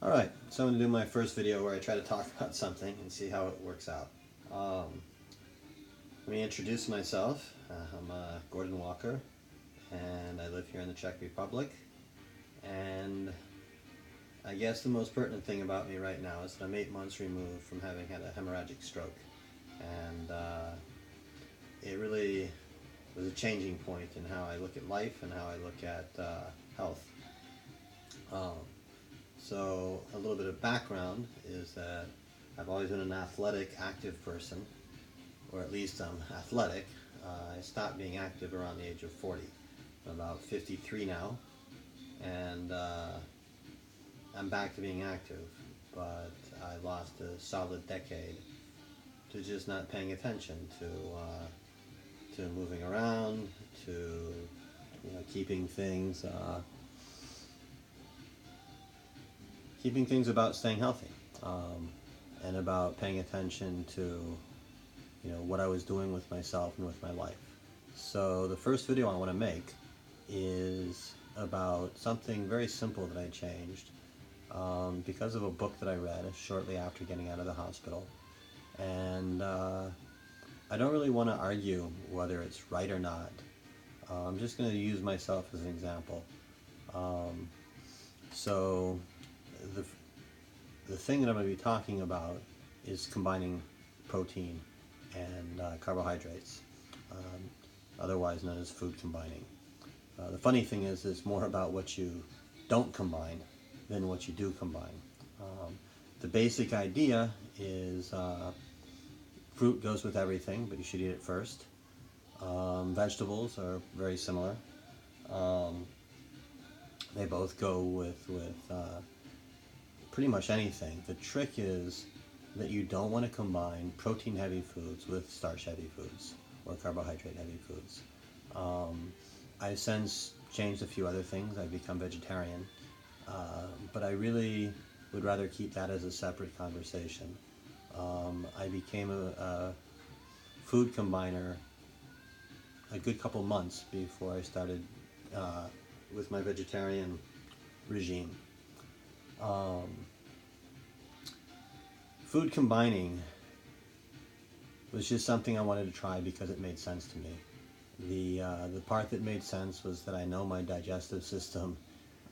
Alright, so I'm going to do my first video where I try to talk about something and see how it works out. Let me introduce myself. I'm Gordon Walker, and I live here in the Czech Republic. And I guess the most pertinent thing about me right now is that I'm 8 months removed from having had a hemorrhagic stroke. And it really was a changing point in how I look at life and how I look at health. So a little bit of background is that I've always been an athletic, active person, or at least I'm athletic. I stopped being active around the age of 40. I'm about 53 now, and I'm back to being active, but I lost a solid decade to just not paying attention to moving around, to keeping things about staying healthy, and about paying attention to what I was doing with myself and with my life. So the first video I want to make is about something very simple that I changed because of a book that I read shortly after getting out of the hospital. And I don't really want to argue whether it's right or not. I'm just going to use myself as an example. So the thing that I'm going to be talking about is combining protein and carbohydrates, otherwise known as food combining. The funny thing is it's more about what you don't combine than what you do combine. The basic idea is fruit goes with everything, but you should eat it first. Vegetables are very similar. They both go with pretty much anything. The trick is that you don't want to combine protein-heavy foods with starch-heavy foods or carbohydrate-heavy foods. I've since changed a few other things. I've become vegetarian, but I really would rather keep that as a separate conversation. I became a food combiner a good couple months before I started with my vegetarian regime. Food combining was just something I wanted to try because it made sense to me. The part that made sense was that I know my digestive system.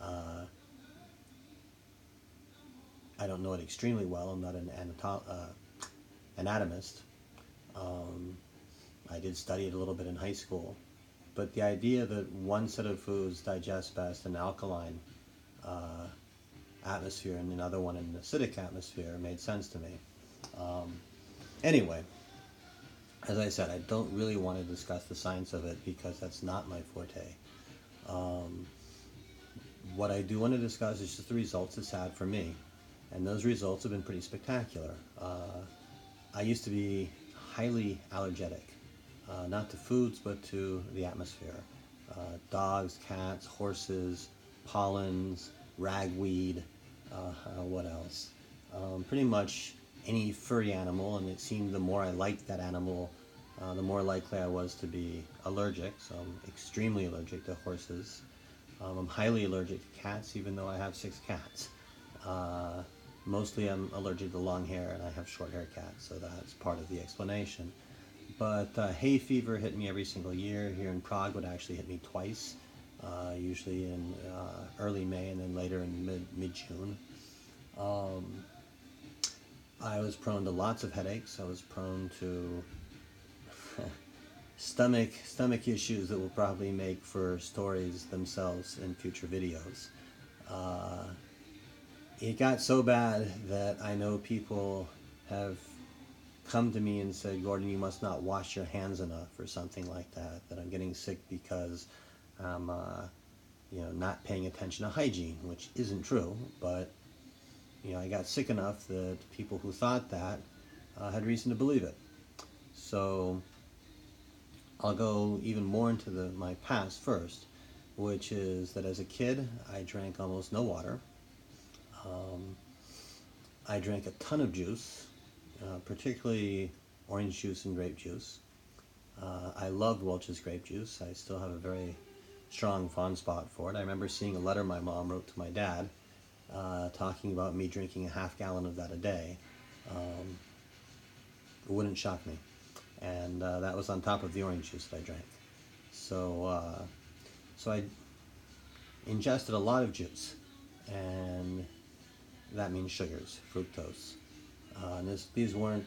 I don't know it extremely well. I'm not an anatomist. I did study it a little bit in high school. But the idea that one set of foods digests best in an alkaline atmosphere and another one in an acidic atmosphere made sense to me. Anyway, as I said, I don't really want to discuss the science of it because that's not my forte. What I do want to discuss is just the results it's had for me, and those results have been pretty spectacular. I used to be highly allergic, not to foods but to the atmosphere. Dogs, cats, horses, pollens, ragweed, what else? Pretty much any furry animal, and it seemed the more I liked that animal, the more likely I was to be allergic. So I'm extremely allergic to horses. I'm highly allergic to cats, even though I have 6 cats. Mostly I'm allergic to long hair, and I have short hair cats, so that's part of the explanation. But hay fever hit me every single year. Here in Prague would actually hit me twice, usually in early May and then later in mid-June. I was prone to lots of headaches. I was prone to stomach issues that will probably make for stories themselves in future videos. It got so bad that I know people have come to me and said, "Gordon, you must not wash your hands enough," or something like that, that I'm getting sick because I'm not paying attention to hygiene, which isn't true, but I got sick enough that people who thought that had reason to believe it. So I'll go even more into my past first, which is that as a kid I drank almost no water. I drank a ton of juice, particularly orange juice and grape juice. I loved Welch's grape juice. I still have a very strong fond spot for it. I remember seeing a letter my mom wrote to my dad talking about me drinking a half gallon of that a day, um, it wouldn't shock me. And that was on top of the orange juice that I drank. So I ingested a lot of juice, and that means sugars, fructose. These weren't,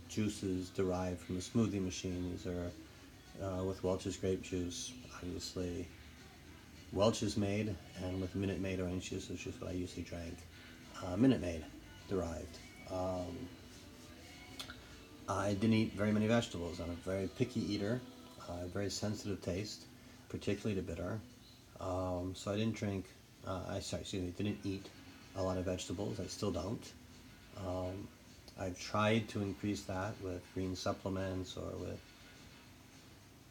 juices derived from a smoothie machine. These are with Welch's grape juice, obviously. Welch's made, and with Minute Maid orange juice, which is what I usually drank. Minute Maid derived. I didn't eat very many vegetables. I'm a very picky eater, very sensitive taste, particularly to bitter. So I didn't drink, didn't eat a lot of vegetables. I still don't. I've tried to increase that with green supplements or with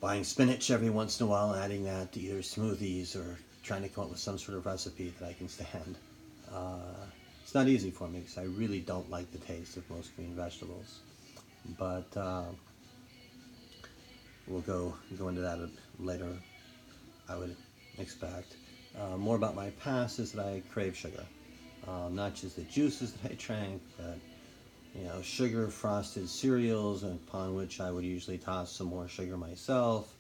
buying spinach every once in a while and adding that to either smoothies or trying to come up with some sort of recipe that I can stand. It's not easy for me because I really don't like the taste of most green vegetables. But we'll go into that later, I would expect. More about my past is that I crave sugar. Not just the juices that I drank, but sugar frosted cereals, upon which I would usually toss some more sugar myself.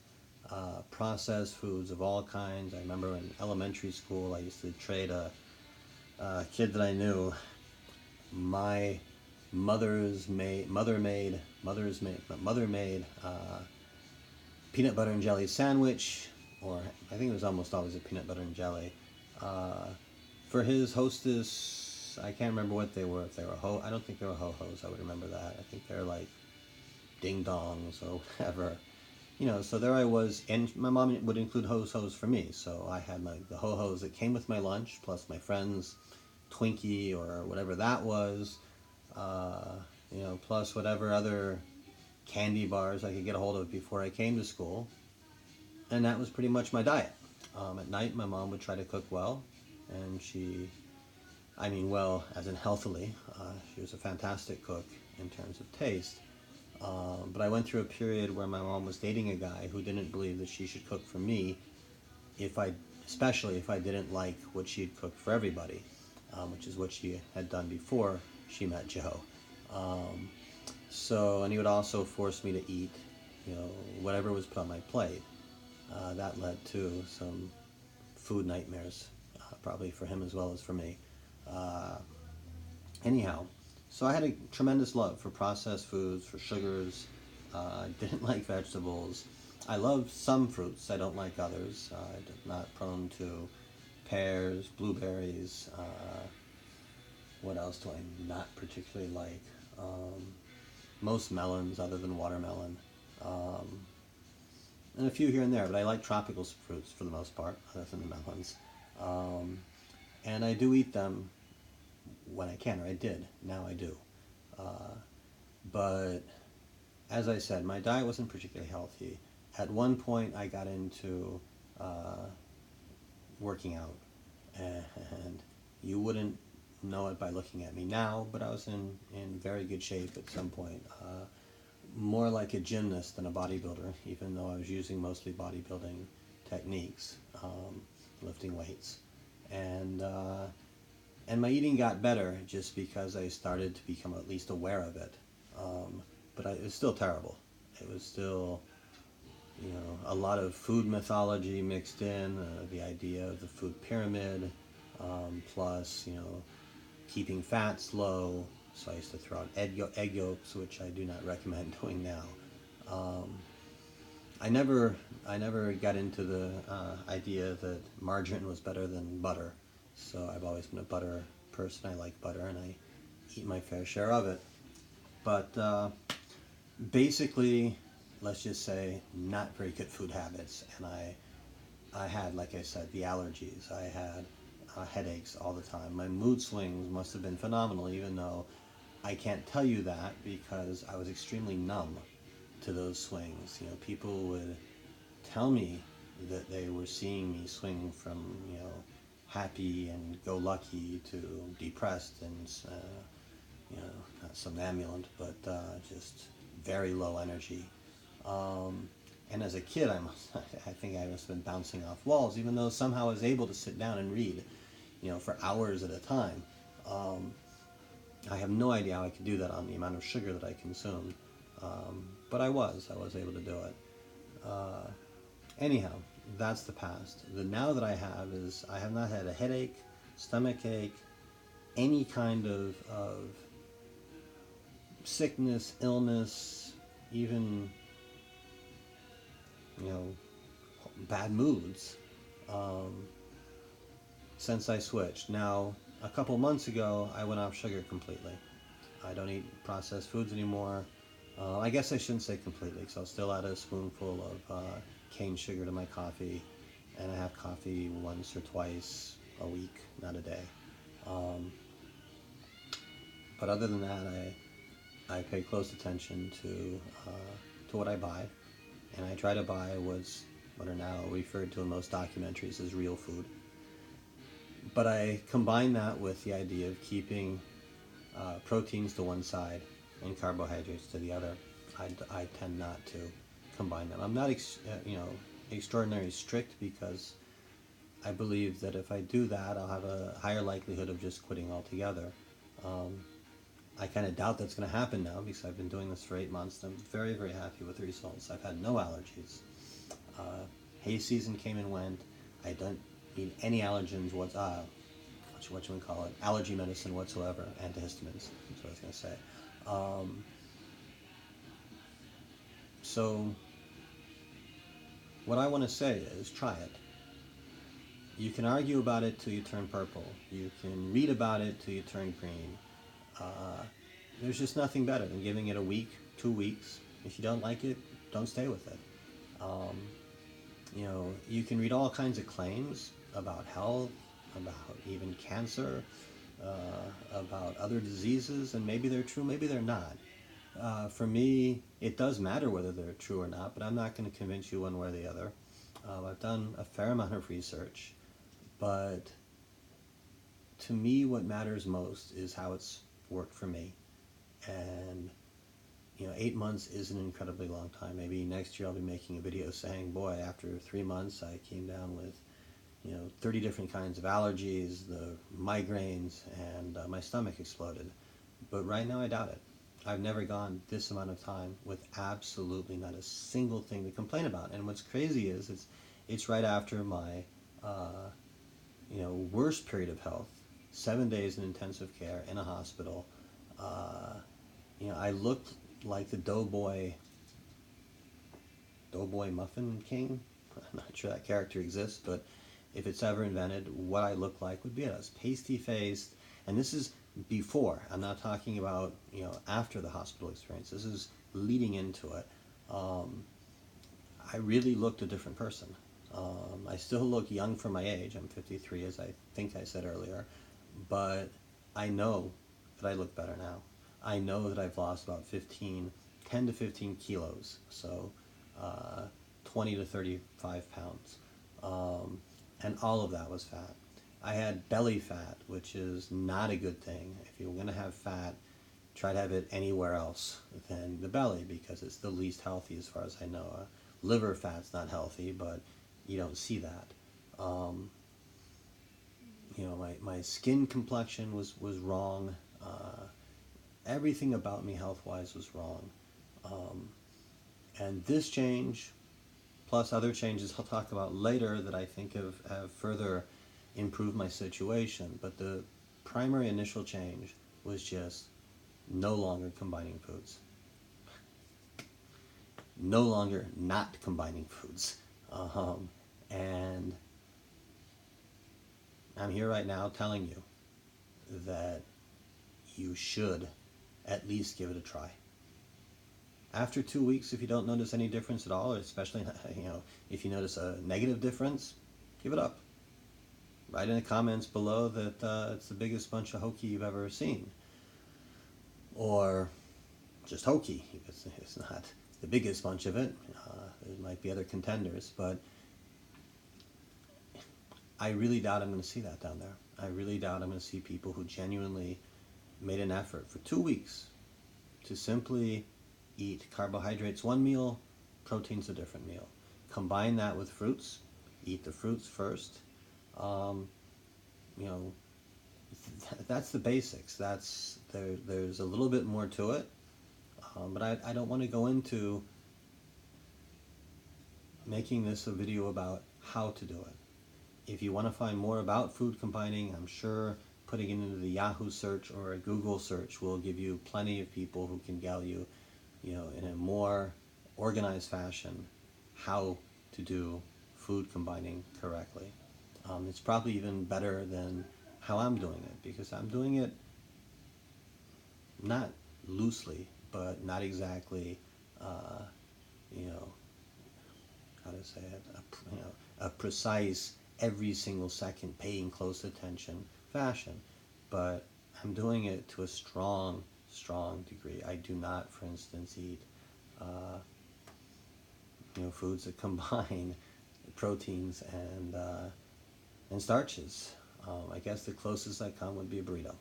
Processed foods of all kinds. I remember in elementary school I used to trade a kid that I knew my mother made peanut butter and jelly sandwich, or I think it was almost always a peanut butter and jelly, for his hostess. I can't remember what they were. If they were I don't think they were ho-hos. I would remember that. I think they're like ding dongs or whatever. So there I was, and my mom would include ho-hos for me. So I had the ho-hos that came with my lunch, plus my friend's Twinkie or whatever that was, plus whatever other candy bars I could get a hold of before I came to school. And that was pretty much my diet. At night, my mom would try to cook well, and well, as in healthily. She was a fantastic cook in terms of taste. But I went through a period where my mom was dating a guy who didn't believe that she should cook for me, especially if I didn't like what she had cooked for everybody, which is what she had done before she met Joe. And he would also force me to eat, whatever was put on my plate. That led to some food nightmares, probably for him as well as for me. Anyhow, so I had a tremendous love for processed foods, for sugars. I didn't like vegetables. I love some fruits. I don't like others. I'm not prone to pears, blueberries. What else do I not particularly like? Most melons, other than watermelon. And a few here and there, but I like tropical fruits for the most part, other than the melons. And I do eat them when I can, or I did. Now I do. But as I said, my diet wasn't particularly healthy. At one point, I got into working out, and you wouldn't know it by looking at me now, but I was in very good shape at some point. More like a gymnast than a bodybuilder, even though I was using mostly bodybuilding techniques, lifting weights. And my eating got better just because I started to become at least aware of it. But it was still terrible. It was still, a lot of food mythology mixed in, the idea of the food pyramid, plus, keeping fats low. So I used to throw out egg yolks, which I do not recommend doing now. I never got into the idea that margarine was better than butter. So I've always been a butter person. I like butter, and I eat my fair share of it. But basically, let's just say, not very good food habits. And I had, like I said, the allergies. I had headaches all the time. My mood swings must have been phenomenal, even though I can't tell you that because I was extremely numb to those swings. People would tell me that they were seeing me swing from, happy and go lucky to depressed and, not somnambulant, but just very low energy. And as a kid, I think I must have been bouncing off walls, even though somehow I was able to sit down and read. for hours at a time. I have no idea how I could do that on the amount of sugar that I consumed, but I was able to do it. Anyhow, that's the past. The now that I have is I have not had a headache, stomach ache, any kind of sickness, illness, even bad moods, um, since I switched. Now, a couple months ago, I went off sugar completely. I don't eat processed foods anymore. I guess I shouldn't say completely, because I'll still add a spoonful of cane sugar to my coffee, and I have coffee once or twice a week, not a day. Um, but other than that, I pay close attention to what I buy, and I try to buy what are now referred to in most documentaries as real food. But I combine that with the idea of keeping proteins to one side and carbohydrates to the other. I tend not to combine them. I'm not extraordinarily strict, because I believe that if I do that, I'll have a higher likelihood of just quitting altogether. I kind of doubt that's going to happen now, because I've been doing this for 8 months, and I'm very, very happy with the results. I've had no allergies. Hay season came and went. I don't need any allergens, what you would call it, allergy medicine whatsoever, antihistamines, that's what I was going to say. So what I want to say is, try it. You can argue about it till you turn purple. You can read about it till you turn green. There's just nothing better than giving it a week, 2 weeks. If you don't like it, don't stay with it. You can read all kinds of claims about health, about even cancer, about other diseases, and maybe they're true, maybe they're not. For me, it does matter whether they're true or not, but I'm not going to convince you one way or the other. I've done a fair amount of research, but to me, what matters most is how it's worked for me. And 8 months is an incredibly long time. Maybe next year I'll be making a video saying, boy, after 3 months I came down with 30 different kinds of allergies, the migraines, and my stomach exploded. But right now I doubt it. I've never gone this amount of time with absolutely not a single thing to complain about. And what's crazy is it's right after my worst period of health, 7 days in intensive care in a hospital. I looked like the Doughboy Muffin King. I'm not sure that character exists, but if it's ever invented, what I look like would be it. I was pasty-faced, and this is before. I'm not talking about after the hospital experience. This is leading into it. I really looked a different person. I still look young for my age. I'm 53, as I think I said earlier, but I know that I look better now. I know that I've lost about 10 to 15 kilos, so 20 to 35 pounds. And all of that was fat. I had belly fat, which is not a good thing. If you're going to have fat, try to have it anywhere else than the belly, because it's the least healthy as far as I know. Liver fat's not healthy, but you don't see that. My skin complexion was wrong. Everything about me health-wise was wrong. And this change, plus other changes I'll talk about later that I think have further improved my situation. But the primary initial change was just no longer combining foods. No longer not combining foods. And I'm here right now telling you that you should at least give it a try. After 2 weeks, if you don't notice any difference at all, or especially if you notice a negative difference, give it up. Write in the comments below that it's the biggest bunch of hokey you've ever seen, or just hokey. It's not the biggest bunch of it. There might be other contenders, but I really doubt I'm going to see that down there. I really doubt I'm going to see people who genuinely made an effort for 2 weeks to simply eat carbohydrates one meal, proteins a different meal. Combine that with fruits. Eat the fruits first. you know, that's the basics. There's a little bit more to it, but I don't want to go into making this a video about how to do it. If you want to find more about food combining, I'm sure putting it into the Yahoo search or a Google search will give you plenty of people who can tell you, in a more organized fashion, how to do food combining correctly. It's probably even better than how I'm doing it, because I'm doing it not loosely, but not exactly, uh, you know, how to say it, a precise, every single second, paying close attention fashion. But I'm doing it to a strong, strong degree. I do not, for instance, eat, uh, foods that combine proteins and starches. I guess the closest I come would be a burrito,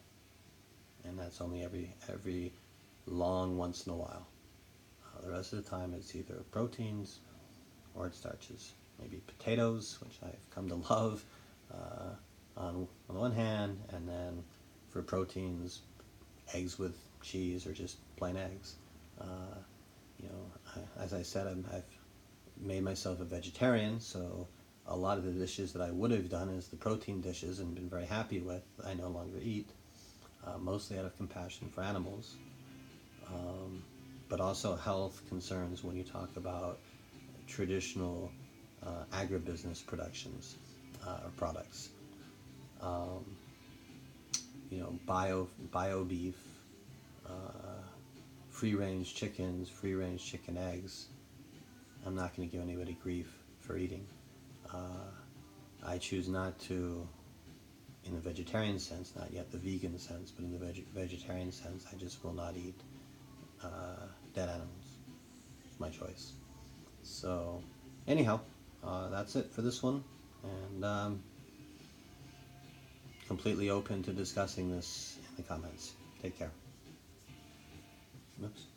and that's only every long once in a while. The rest of the time, it's either proteins or it starches. Maybe potatoes, which I've come to love, on one hand, and then for proteins, eggs with cheese or just plain eggs. Uh, as I said, I've made myself a vegetarian, so a lot of the dishes that I would have done as the protein dishes and been very happy with, I no longer eat, mostly out of compassion for animals, but also health concerns when you talk about traditional agribusiness productions or products. Um, bio beef, free range chickens, free range chicken eggs. I'm not going to give anybody grief for eating. I choose not to, in the vegetarian sense, not yet the vegan sense, but in the vegetarian sense, I just will not eat dead animals. It's my choice. So, anyhow, that's it for this one, and completely open to discussing this in the comments. Take care. Oops.